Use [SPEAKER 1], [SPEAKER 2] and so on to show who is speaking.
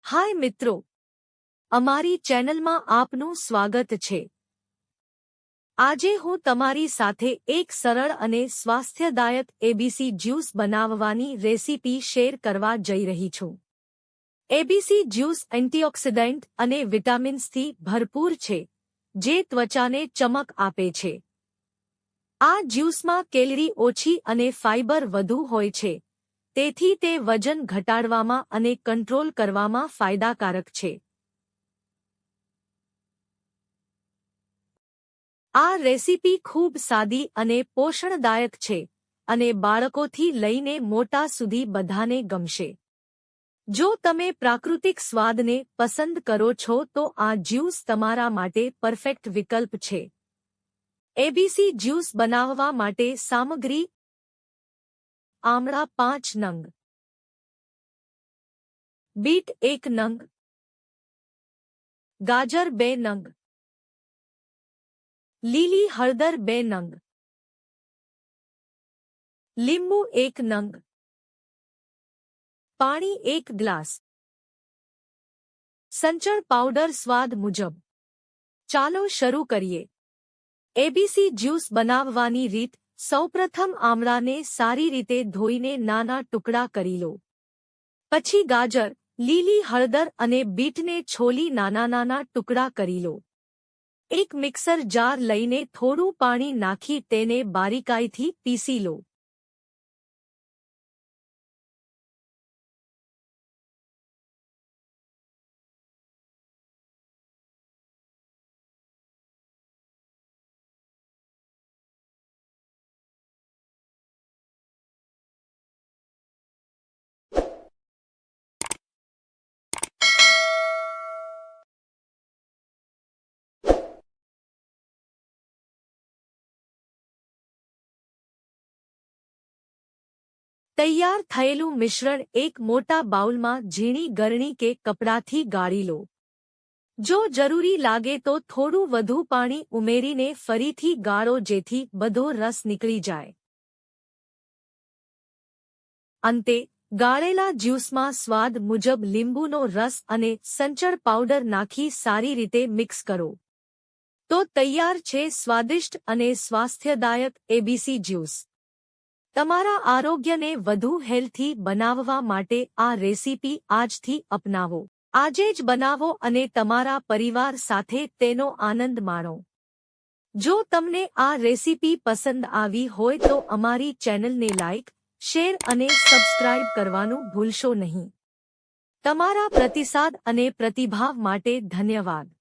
[SPEAKER 1] હાય મિત્રો, અમારી ચેનલમાં આપનું સ્વાગત છે। આજે હું તમારી સાથે એક સરળ અને સ્વાસ્થ્યદાયક એબીસી જ્યુસ બનાવવાની રેસીપી શેર કરવા જઈ રહી છું। એબીસી જ્યુસ એન્ટીઓક્સિડન્ટ અને વિટામિન્સથી ભરપૂર છે, જે ત્વચાને ચમક આપે છે। આ જ્યુસમાં કેલરી ઓછી અને ફાઇબર વધુ હોય છે, તેથી તે વજન ઘટાડવામાં અને કંટ્રોલ કરવામાં ફાયદાકારક છે। આ રેસીપી ખૂબ સાદી અને પોષણદાયક છે અને બાળકોથી લઈને મોટા સુધી બધાને ગમશે। જો તમે પ્રાકૃતિક સ્વાદને પસંદ કરો છો તો આ જ્યુસ તમારા માટે પરફેક્ટ વિકલ્પ છે। એબીસી જ્યુસ બનાવવા માટે સામગ્રી: આમળા 5 નંગ, બીટ 1 નંગ, ગાજર 2 નંગ, લીલી હળદર 2 નંગ, લીંબુ 1 નંગ, પાણી 1 ગ્લાસ, સંચળ પાવડર સ્વાદ મુજબ। ચાલો શરૂ કરીએ। એબીસી જ્યુસ બનાવવાની રીત: સૌપ્રથમ આમળાને સારી રીતે ધોઈને નાના ટુકડા કરી લો। પછી ગાજર, લીલી હળદર અને બીટને છોલી નાના ટુકડા કરી લો। એક મિક્સર જાર લઈને થોડું પાણી નાખી તેને બારીકાઈથી પીસી લો। તૈયાર થયેલું મિશ્રણ એક મોટા બાઉલમાં ઝીણી ગરણી કે કપડાથી ગાળી લો। જો જરૂરી લાગે તો થોડું વધુ પાણી ઉમેરીને ફરીથી ગાળો જેથી બધો રસ નીકળી જાય। અંતે ગાળેલા જ્યુસમાં સ્વાદ મુજબ લીંબુનો રસ અને સંચળ પાવડર નાખી સારી રીતે મિક્સ કરો। તો તૈયાર છે સ્વાદિષ્ટ અને સ્વાસ્થ્યદાયક એબીસી જ્યુસ। તમારા આરોગ્યને વધુ હેલ્થી બનાવવા માટે આ રેસીપી આજથી અપનાવો। આજે જ બનાવો અને તમારા પરિવાર સાથે તેનો આનંદ માણો। જો તમને આ રેસીપી પસંદ આવી હોય તો અમારી ચેનલને લાઇક, શેર અને સબસ્ક્રાઇબ કરવાનું ભૂલશો નહીં। તમારા પ્રતિસાદ અને પ્રતિભાવ માટે ધન્યવાદ।